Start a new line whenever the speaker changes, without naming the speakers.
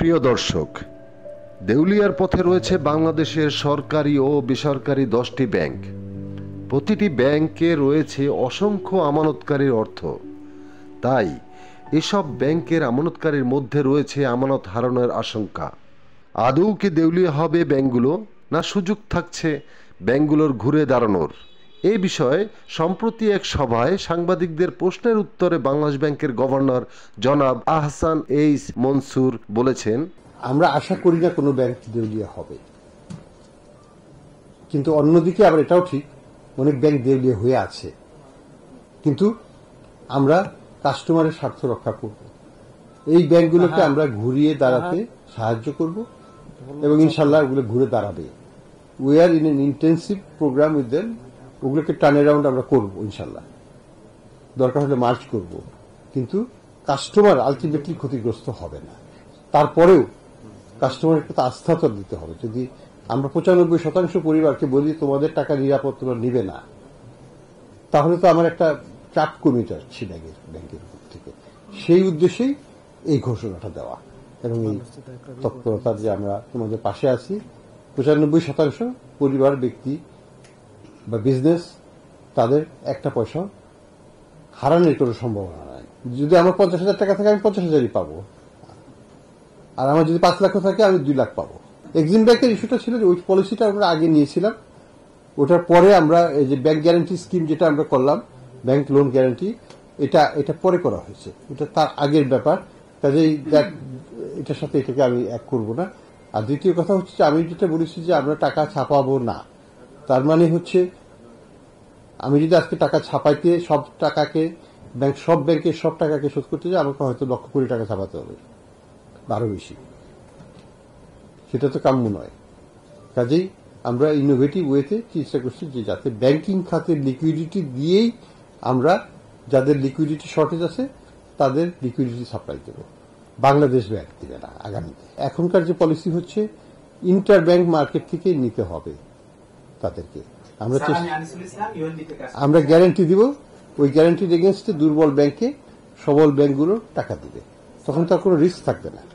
প্রিয় দর্শক, দেউলিয়ার পথে রয়েছে বাংলাদেশের সরকারি ও বেসরকারি 10টি ব্যাংক। প্রতিটি ব্যাংকে রয়েছে অসংখ্য আমানতকারীর অর্থ। তাই এসব ব্যাংকের আমানতকারীর মধ্যে রয়েছে আমানত হারানোর আশঙ্কা। আদৌ কি দেউলিয়া হবে ব্যাংকগুলো, না সুযোগ থাকছে ব্যাংকগুলোর ঘুরে দাঁড়ানোর? এই বিষয়ে সম্প্রতি এক সভায় সাংবাদিকদের প্রশ্নের উত্তরে বাংলাদেশ ব্যাংকের গভর্নর জনাব আহসান এইচ মনসুর বলেছেন,
আমরা আশা করি না কোনো ব্যাংক দেউলিয়া হবে, কিন্তু অন্যদিকে আবার এটাও ঠিক অনেক ব্যাংক দেউলিয়া হয়ে আছে। কিন্তু আমরা কাস্টমারের স্বার্থ রক্ষা করব, এই ব্যাংকগুলোকে আমরা ঘুরিয়ে দাঁড়াতে সাহায্য করব এবং ইনশাল্লাহ ওগুলো ঘুরে দাঁড়াবে। We are in an intensive program with them. ওগুলোকে টার্ন অ্যারাউন্ড আমরা করব ইনশাল্লাহ, দরকার হলে মার্চ করব, কিন্তু কাস্টমার আলটিমেটলি ক্ষতিগ্রস্ত হবে না। তারপরেও কাস্টমারের প্রতি আস্থা তো দিতে হবে। যদি আমরা 95% পরিবারকে বলি তোমাদের টাকা নিরাপদ তোমরা নিবে না, তাহলে তো আমার একটা চাপ কমে যাচ্ছে ব্যাংকের উপর থেকে। সেই উদ্দেশ্যেই এই ঘোষণাটা দেওয়া এবং এই তৎপরতা যে আমরা তোমাদের পাশে আছি। 95% পরিবার, ব্যক্তি বা বিজনেস, তাদের একটা পয়সা হারানোর কোনো সম্ভাবনা নাই। যদি আমার 50,000 টাকা থাকে আমি 50,000ই পাবো, আর আমার যদি 5 লাখ থাকে আমি 2 লাখ পাবো। এক্সিম ব্যাংকের ইস্যুটা ছিল যে ওই পলিসিটা আমরা আগে নিয়েছিলাম, ওটার পরে আমরা এই যে ব্যাংক গ্যারান্টি স্কিম যেটা আমরা করলাম, ব্যাংক লোন গ্যারান্টি, এটা পরে করা হয়েছে, এটা তার আগের ব্যাপার। কাজেই এটার সাথে এটাকে আমি এক করব না। আর দ্বিতীয় কথা হচ্ছে যে আমি যেটা বলেছি যে আমরা টাকা ছাপাবো না, তার মানে হচ্ছে আমি যদি আজকে টাকা ছাপাইতে সব টাকাকে সব ব্যাংকের সব টাকাকে শোধ করতে যাই, আমাকে হয়তো লক্ষ কোটি টাকা ছাপাতে হবে, আরো বেশি। সেটা তো কাম্য নয়। কাজেই আমরা ইনোভেটিভ ওয়েতে চেষ্টা করছি যে যাতে ব্যাংকিং খাতের লিকুইডিটি দিয়েই আমরা যাদের লিকুইডিটি শর্টেজ আছে তাদের লিকুইডিটি সাপ্লাই দেব, বাংলাদেশ ব্যাংক দিবে না আগামীতে। এখনকার যে পলিসি হচ্ছে ইন্টার ব্যাংক মার্কেট থেকে নিতে হবে তাদেরকে। আমরা গ্যারান্টি দিব, ওই গ্যারান্টির এগেনস্টে দুর্বল ব্যাংকে সবল ব্যাংকগুলো টাকা দিবে, তখন তার কোনো রিস্ক থাকবে না।